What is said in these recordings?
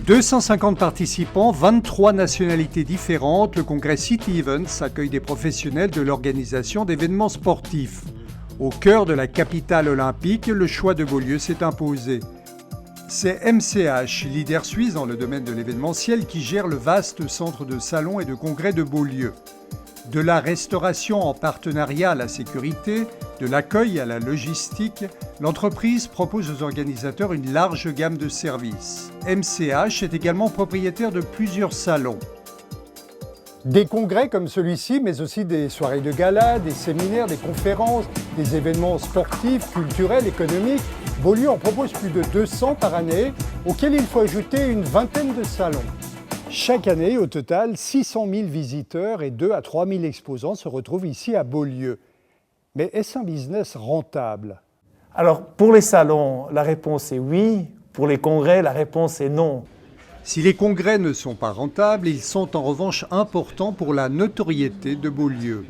250 participants, 23 nationalités différentes, le congrès City Events accueille des professionnels de l'organisation d'événements sportifs. Au cœur de la capitale olympique, le choix de Beaulieu s'est imposé. C'est MCH, leader suisse dans le domaine de l'événementiel, qui gère le vaste centre de salons et de congrès de Beaulieu. De la restauration en partenariat à la sécurité, de l'accueil à la logistique, l'entreprise propose aux organisateurs une large gamme de services. MCH est également propriétaire de plusieurs salons. Des congrès comme celui-ci, mais aussi des soirées de gala, des séminaires, des conférences, des événements sportifs, culturels, économiques. Beaulieu en propose plus de 200 par année, auxquels il faut ajouter une vingtaine de salons. Chaque année, au total, 600 000 visiteurs et 2 à 3 000 exposants se retrouvent ici à Beaulieu. Mais est-ce un business rentable? Alors, pour les salons, la réponse est oui. Pour les congrès, la réponse est non. Si les congrès ne sont pas rentables, ils sont en revanche importants pour la notoriété de Beaulieu.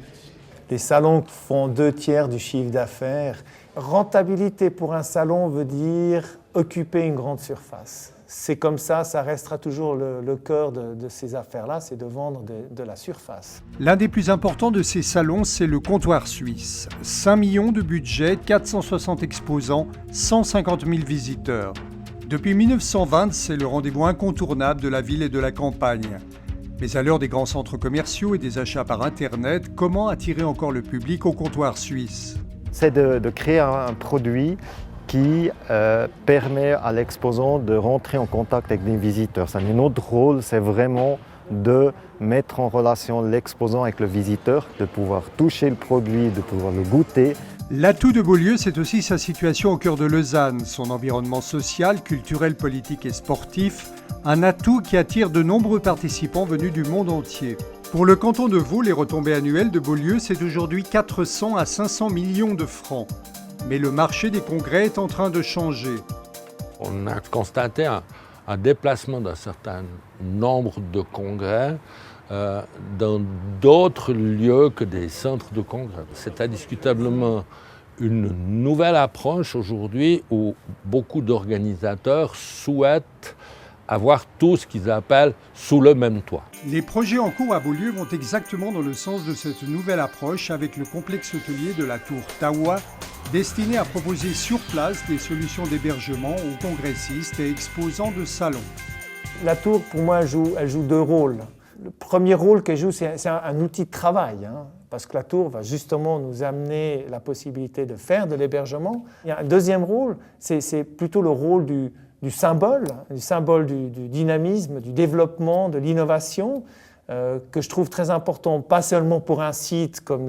Les salons font 2/3 du chiffre d'affaires. Rentabilité pour un salon veut dire occuper une grande surface. C'est comme ça restera toujours le cœur de ces affaires-là, c'est de vendre de la surface. L'un des plus importants de ces salons, c'est le Comptoir Suisse. 5 millions de budget, 460 exposants, 150 000 visiteurs. Depuis 1920, c'est le rendez-vous incontournable de la ville et de la campagne. Mais à l'heure des grands centres commerciaux et des achats par Internet, comment attirer encore le public au Comptoir Suisse? C'est de créer un produit qui permet à l'exposant de rentrer en contact avec des visiteurs. Notre rôle, c'est vraiment de mettre en relation l'exposant avec le visiteur, de pouvoir toucher le produit, de pouvoir le goûter. L'atout de Beaulieu, c'est aussi sa situation au cœur de Lausanne, son environnement social, culturel, politique et sportif, un atout qui attire de nombreux participants venus du monde entier. Pour le canton de Vaud, les retombées annuelles de Beaulieu, c'est aujourd'hui 400 à 500 millions de francs. Mais le marché des congrès est en train de changer. On a constaté un déplacement d'un certain nombre de congrès dans d'autres lieux que des centres de congrès. C'est indiscutablement une nouvelle approche aujourd'hui où beaucoup d'organisateurs souhaitent avoir tout ce qu'ils appellent sous le même toit. Les projets en cours à Beaulieu vont exactement dans le sens de cette nouvelle approche avec le complexe hôtelier de la Tour Tawa, destiné à proposer sur place des solutions d'hébergement aux congressistes et exposants de salons. La tour, pour moi, elle joue 2 rôles. Le premier rôle qu'elle joue, c'est un outil de travail, parce que la tour va justement nous amener la possibilité de faire de l'hébergement. Il y a un deuxième rôle, c'est plutôt le rôle du symbole du dynamisme, du développement, de l'innovation, que je trouve très important, pas seulement pour un site comme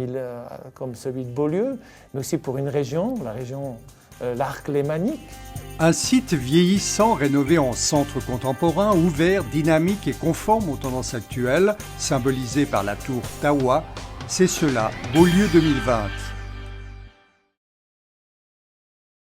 celui de Beaulieu, mais aussi pour une région, la région l'Arc lémanique. Un site vieillissant, rénové en centre contemporain, ouvert, dynamique et conforme aux tendances actuelles, symbolisé par la tour Tawa, c'est cela, Beaulieu 2020.